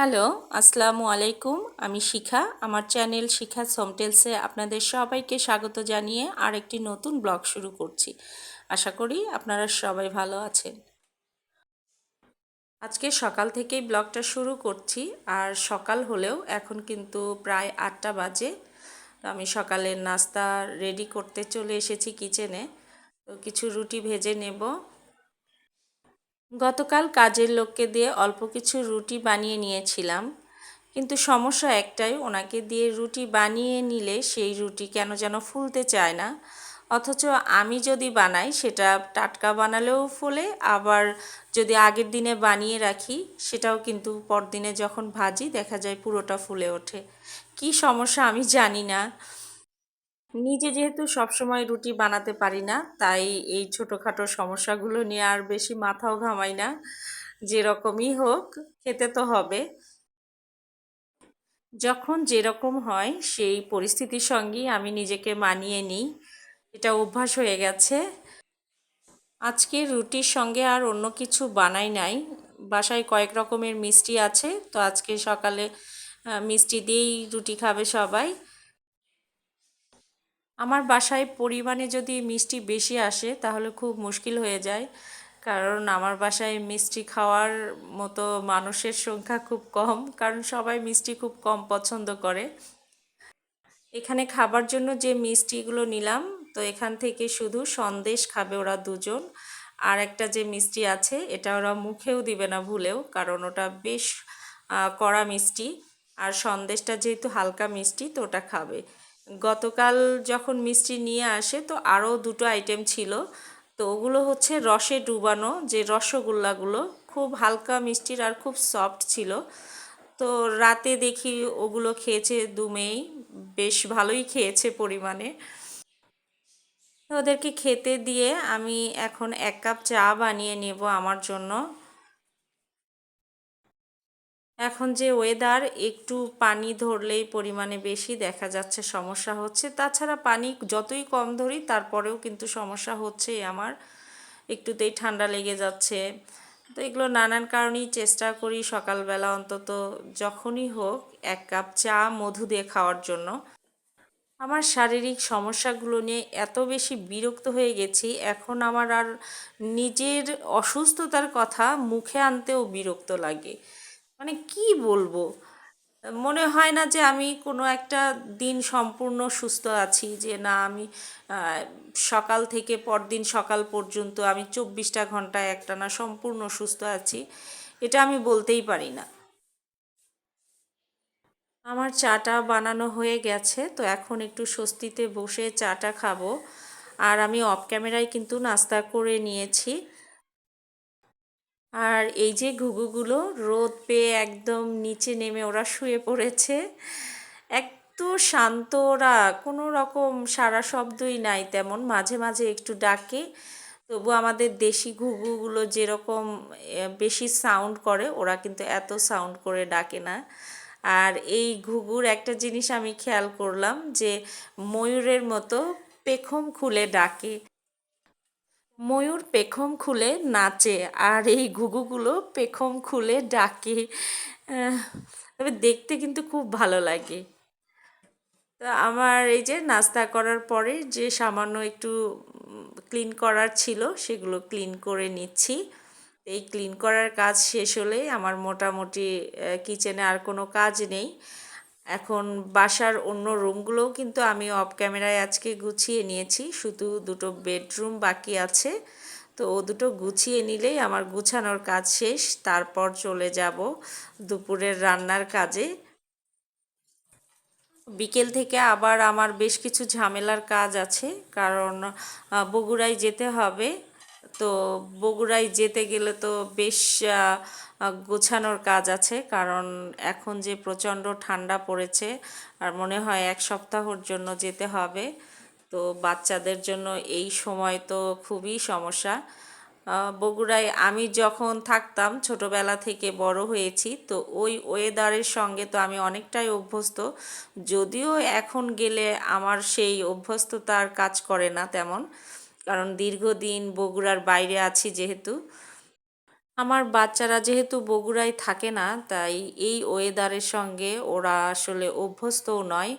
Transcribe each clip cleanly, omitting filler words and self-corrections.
Hello, আসসালামু আলাইকুম। আমি শিখা। আমার চ্যানেল শিখা হোমটেলসে আপনাদের সবাইকে স্বাগত জানিয়ে আরেকটি নতুন ব্লগ শুরু করছি। আশা করি আপনারা সবাই ভালো আছেন। আজকে সকাল থেকেই ব্লগটা শুরু করছি, আর সকাল হলেও এখন কিন্তু প্রায় 8টা বাজে। তো আমি সকালের নাস্তা রেডি করতে চলে এসেছি কিচেনে। তো কিছু রুটি ভেজে নেব। গতকাল কাজের লোককে দিয়ে অল্প কিছু রুটি বানিয়ে নিয়েছিলাম, কিন্তু সমস্যা একটাই, ওনাকে দিয়ে রুটি বানিয়ে নিলে সেই রুটি কেন যেন ফুলতে চায় না। অথচ আমি যদি বানাই সেটা টাটকা বানালেও ফোলে, আবার যদি আগের দিনে বানিয়ে রাখি সেটাও কিন্তু পরদিনে যখন ভাজি দেখা যায় পুরোটা ফুলে ওঠে। কি সমস্যা আমি জানি না। নিজে যেহেতু সবসময় রুটি বানাতে পারি না, তাই এই ছোটোখাটো সমস্যাগুলো নিয়ে আর বেশি মাথাও ঘামাই না। যেরকমই হোক, খেতে তো হবে। যখন যেরকম হয় সেই পরিস্থিতির সঙ্গেই আমি নিজেকে মানিয়ে নিই। এটা অভ্যাস হয়ে গেছে। আজকে রুটির সঙ্গে আর অন্য কিছু বানাই নাই। বাসায় কয়েক রকমের মিষ্টি আছে, তো আজকে সকালে মিষ্টি দিয়েই রুটি খাবে সবাই। আমার বাসায় পরিমাণে যদি মিষ্টি বেশি আসে তাহলে খুব মুশকিল হয়ে যায়, কারণ আমার বাসায় মিষ্টি খাওয়ার মতো মানুষের সংখ্যা খুব কম, কারণ সবাই মিষ্টি খুব কম পছন্দ করে। এখানে খাবার জন্য যে মিষ্টিগুলো নিলাম, তো এখান থেকে শুধু সন্দেশ খাবে ওরা দুজন। আর একটা যে মিষ্টি আছে এটা ওরা মুখেও দিবে না ভুলেও, কারণ ওটা বেশ কড়া মিষ্টি। আর সন্দেশটা যেহেতু হালকা মিষ্টি, তো ওটা খাবে। গতকাল যখন মিষ্টি নিয়ে আসে তো আরও দুটো আইটেম ছিল। তো ওগুলো হচ্ছে রসে ডুবানো যে রসগোল্লাগুলো, খুব হালকা মিষ্টির আর খুব সফট ছিল। তো রাতে দেখি ওগুলো খেয়েছে দু মেয়েই, বেশ ভালোই খেয়েছে পরিমাণে। তো ওদেরকে খেতে দিয়ে আমি এখন 1 কাপ চা বানিয়ে নেব আমার জন্য। এখন যে ওয়েদার, একটু পানি ধরলেই পরিমাণে বেশি দেখা যাচ্ছে সমস্যা হচ্ছে। তাছাড়া পানি যতই কম ধরি তারপরেও কিন্তু সমস্যা হচ্ছেই আমার, একটুতেই ঠান্ডা লেগে যাচ্ছে। তো এগুলো নানান কারণেই চেষ্টা করি সকালবেলা অন্তত যখনই হোক 1 কাপ চা মধু দিয়ে খাওয়ার জন্য। আমার শারীরিক সমস্যাগুলো নিয়ে এত বেশি বিরক্ত হয়ে গেছি, এখন আমার আর নিজের অসুস্থতার কথা মুখে আনতেও বিরক্ত লাগে। মানে কি বলবো, মনে হয় না যে আমি কোনো একটা দিন সম্পূর্ণ সুস্থ আছি, যে না আমি সকাল থেকে পরদিন সকাল পর্যন্ত আমি 24টা ঘন্টা একটানা সম্পূর্ণ সুস্থ আছি, এটা আমি বলতেই পারি না। আমার চাটা বানানো হয়ে গেছে, তো এখন একটু স্বস্তিতে বসে চাটা খাবো। আর আমি অফ ক্যামেরায় কিন্তু নাস্তা করে নিয়েছি। আর এই যে ঘুঘুগুলো রোদ পেয়ে একদম নিচে নেমে ওরা শুয়ে পড়েছে। এত শান্ত ওরা, কোনো রকম সারা শব্দই নাই তেমন, মাঝে মাঝে একটু ডাকে। তবু আমাদের দেশি ঘুঘুগুলো যেরকম বেশি সাউন্ড করে, ওরা কিন্তু এত সাউন্ড করে ডাকে না। আর এই ঘুঘুর একটা জিনিস আমি খেয়াল করলাম যে ময়ূরের মতো পেখম খুলে ডাকে। ময়ূর পেখম খুলে নাচে, আর এই ঘুঘুগুলো পেখম খুলে ডাকে। আহ, তবে দেখতে কিন্তু খুব ভালো লাগে। তো আমার এই যে নাস্তা করার পরে যে সামান্য একটু ক্লিন করার ছিল সেগুলো ক্লিন করে নিচ্ছি। এই ক্লিন করার কাজ শেষ হলেই আমার মোটামুটি কিচেনে আর কোনো কাজ নেই। এখন বাসার অন্য রুমগুলোও কিন্তু আমি অফ ক্যামেরায় আজকে গুছিয়ে নিয়েছি, শুধু দুটো বেডরুম বাকি আছে। তো ও দুটো গুছিয়ে নিলেই আমার গুছানোর কাজ শেষ, তারপর চলে যাব দুপুরের রান্নার কাজে। বিকেল থেকে আবার আমার বেশ কিছু ঝামেলার কাজ আছে, কারণ বগুড়ায় যেতে হবে। তো বগুড়ায় যেতে গেলে তো বেশ গোছানোর কাজ আছে, কারণ এখন যে প্রচণ্ড ঠান্ডা পড়েছে, আর মনে হয় 1 সপ্তাহর জন্য যেতে হবে। তো বাচ্চাদের জন্য এই সময় তো খুবই সমস্যা। বগুড়ায় আমি যখন থাকতাম, ছোটবেলা থেকে বড় হয়েছি, তো ওই ওয়েদারের সঙ্গে তো আমি অনেকটাই অভ্যস্ত। যদিও এখন গেলে আমার সেই অভ্যস্ততা আর কাজ করে না তেমন, কারণ দীর্ঘদিন বগুড়ার বাইরে আছি যেহেতু। আমার বাচ্চারা যেহেতু বগুড়ায় থাকে না, তাই এই ওয়েদারের সঙ্গে ওরা আসলে অভ্যস্তও নয়।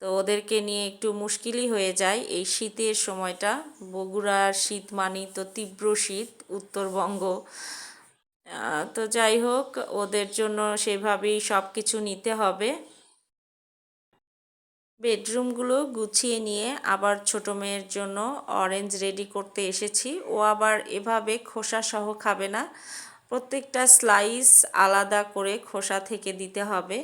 তো ওদেরকে নিয়ে একটু মুশকিলই হয়ে যায় এই শীতের সময়টা। বগুড়ার শীত মানেই তো তীব্র শীত, উত্তরবঙ্গ। তো যাই হোক, ওদের জন্য সেভাবেই সব কিছু নিতে হবে। বেডরুমগুলো গুছিয়ে নিয়ে আবার ছোট মেয়ের জন্য অরেঞ্জ রেডি করতে এসেছি। ও আবার এভাবে খোসা সহ খাবে না, প্রত্যেকটা স্লাইস আলাদা করে খোসা থেকে দিতে হবে।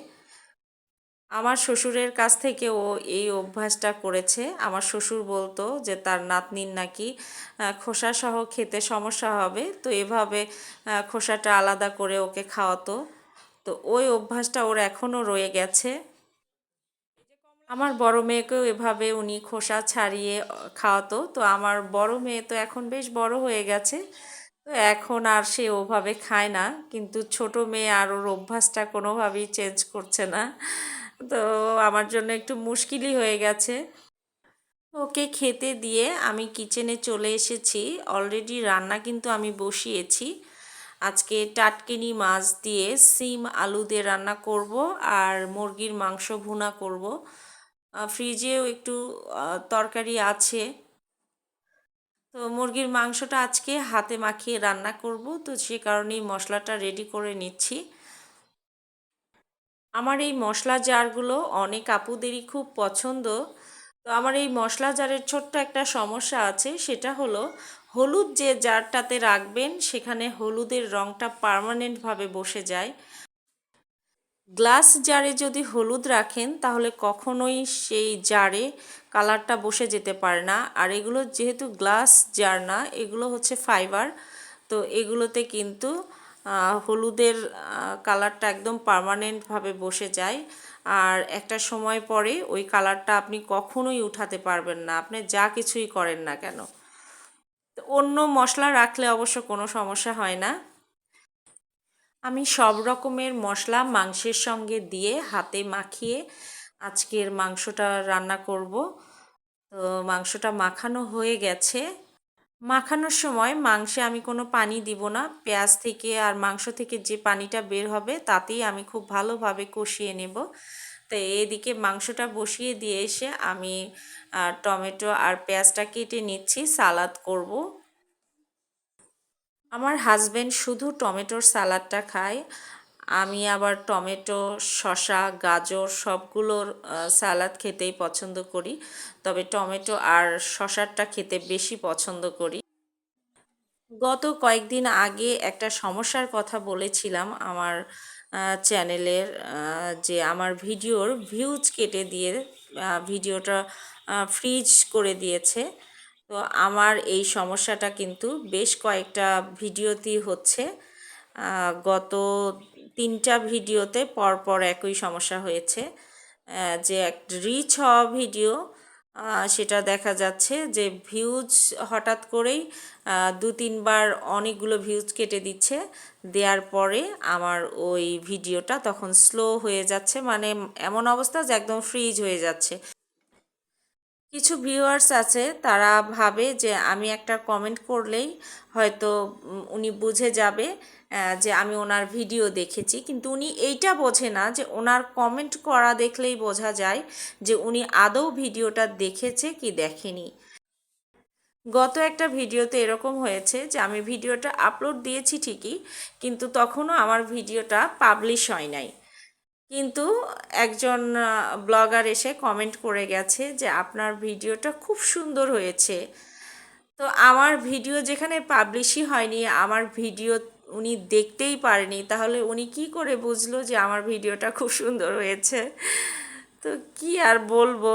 আমার শ্বশুরের কাছ থেকে ও এই অভ্যাসটা করেছে। আমার শ্বশুর বলতো যে তার নাতনির নাকি খোসা সহ খেতে সমস্যা হবে, তো এভাবে খোসাটা আলাদা করে ওকে খাওয়াতো। তো ওই অভ্যাসটা ওর এখনও রয়ে গেছে। আমার বড় মেয়েকেও এভাবে উনি খোসা ছাড়িয়ে খাওয়াতো। তো আমার বড় মেয়ে তো এখন বেশ বড় হয়ে গেছে, তো এখন আর সে ওভাবে খায় না। কিন্তু ছোট মেয়ে আর ওর অভ্যাসটা কোনোভাবেই চেঞ্জ করছে না। তো আমার জন্য একটু মুশকিলই হয়ে গেছে। ওকে খেতে দিয়ে আমি কিচেনে চলে এসেছি। অলরেডি রান্না কিন্তু আমি বসিয়েছি। আজকে টাটকিনি মাছ দিয়ে সিম আলু দিয়ে রান্না করব, আর মুরগির মাংস ভুনা করব। ফ্রিজেও একটু তরকারি আছে। তো মুরগির মাংসটা আজকে হাতে মাখিয়ে রান্না করব, তো সে কারণেই মশলাটা রেডি করে নিচ্ছি। আমার এই মশলা জারগুলো অনেক আপুদেরই খুব পছন্দ। তো আমার এই মশলা জারের ছোট্ট একটা সমস্যা আছে, সেটা হলো হলুদ যে জারটাতে রাখবেন সেখানে হলুদের রঙটা পার্মানেন্টভাবে বসে যায়। গ্লাস জারে যদি হলুদ রাখেন তাহলে কখনোই সেই জারে কালারটা বসে যেতে পারে না। আর এগুলো যেহেতু গ্লাস জার না, এগুলো হচ্ছে ফাইবার, তো এগুলোতে কিন্তু হলুদের কালারটা একদম পার্মানেন্টভাবে বসে যায়। আর একটা সময় পরে ওই কালারটা আপনি কখনোই উঠাতে পারবেন না, আপনি যা কিছুই করেন না কেন। তো অন্য মশলা রাখলে অবশ্য কোনো সমস্যা হয় না। আমি সব রকমের মশলা মাংসের সঙ্গে দিয়ে হাতে মাখিয়ে আজকের মাংসটা রান্না করব। তো মাংসটা মাখানো হয়ে গেছে। মাখানোর সময় মাংসে আমি কোনো পানি দিব না। পেঁয়াজ থেকে আর মাংস থেকে যে পানিটা বের হবে তাতেই আমি খুব ভালোভাবে কষিয়ে নেব। তো এদিকে মাংসটা বসিয়ে দিয়ে এসে আমি টমেটো আর পেঁয়াজটা কেটে নিচ্ছি, সালাদ করব। আমার হাজবেন্ড শুধু টমেটোর সালাডটা খায়। আমি আবার টমেটো, শসা, গাজর সবগুলোর সালাদ খেতেই পছন্দ করি। তবে টমেটো আর শসারটা খেতে বেশি পছন্দ করি। গত কয়েকদিন আগে একটা সমস্যার কথা বলেছিলাম আমার চ্যানেলের, যে আমার ভিডিওর ভিউজ কেটে দিয়ে ভিডিওটা ফ্রিজ করে দিয়েছে। তো আমার এই সমস্যাটা কিন্তু বেশ কয়েকটা ভিডিওতেই হচ্ছে। গত 3টা ভিডিওতে পরপর একই সমস্যা হয়েছে। যে এক রিচ হওয়া ভিডিও, সেটা দেখা যাচ্ছে যে ভিউজ হঠাৎ করেই 2-3 বার অনেকগুলো ভিউজ কেটে দিচ্ছে। দেওয়ার পরে আমার ওই ভিডিওটা তখন স্লো হয়ে যাচ্ছে, মানে এমন অবস্থা যে একদম ফ্রিজ হয়ে যাচ্ছে। কিছু ভিউয়ার্স আছে তারা ভাবে যে আমি একটা কমেন্ট করলেই হয়তো উনি বুঝে যাবে যে আমি ওনার ভিডিও দেখেছি, কিন্তু উনি এইটা বোঝে না যে ওনার কমেন্ট করা দেখলেই বোঝা যায় যে উনি আদৌ ভিডিওটা দেখেছে কি দেখেনি। গত একটা ভিডিওতে এরকম হয়েছে যে আমি ভিডিওটা আপলোড দিয়েছি ঠিকই, কিন্তু তখনও আমার ভিডিওটা পাবলিশ হয় নাই। কিন্তু একজন ব্লগার এসে কমেন্ট করে গেছে যে আপনার ভিডিওটা খুব সুন্দর হয়েছে। তো আমার ভিডিও যেখানে পাবলিশই হয়নি, আমার ভিডিও উনি দেখতেই পারেনি, তাহলে উনি কি করে বুঝলো যে আমার ভিডিওটা খুব সুন্দর হয়েছে? তো কি আর বলবো,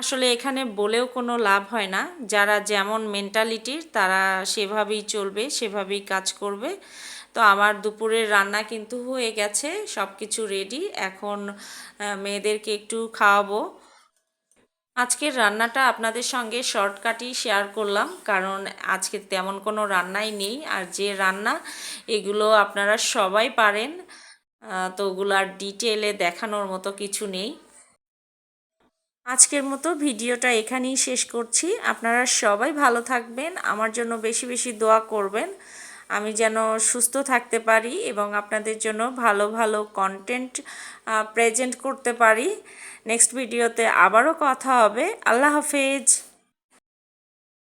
আসলে এখানে বলেও কোনো লাভ হয় না। যারা যেমন মেন্টালিটির তারা সেভাবেই চলবে, সেভাবেই কাজ করবে। তো আমার দুপুরের রান্না কিন্তু হয়ে গেছে, সব কিছু রেডি। এখন মেয়েদেরকে একটু খাওয়াবো। আজকের রান্নাটা আপনাদের সঙ্গে শর্টকাটই শেয়ার করলাম, কারণ আজকে তেমন কোনো রান্নাই নেই। আর যে রান্না এগুলো আপনারা সবাই পারেন, তো ওগুলো আর ডিটেলে দেখানোর মতো কিছু নেই। আজকের মতো ভিডিওটা এখানেই শেষ করছি। আপনারা সবাই ভালো থাকবেন, আমার জন্য বেশি বেশি দোয়া করবেন, আমি যেন সুস্থ থাকতে পারি এবং আপনাদের জন্য ভালো ভালো কন্টেন্ট প্রেজেন্ট করতে পারি। নেক্সট ভিডিওতে আবারও কথা হবে। আল্লাহ হাফেজ।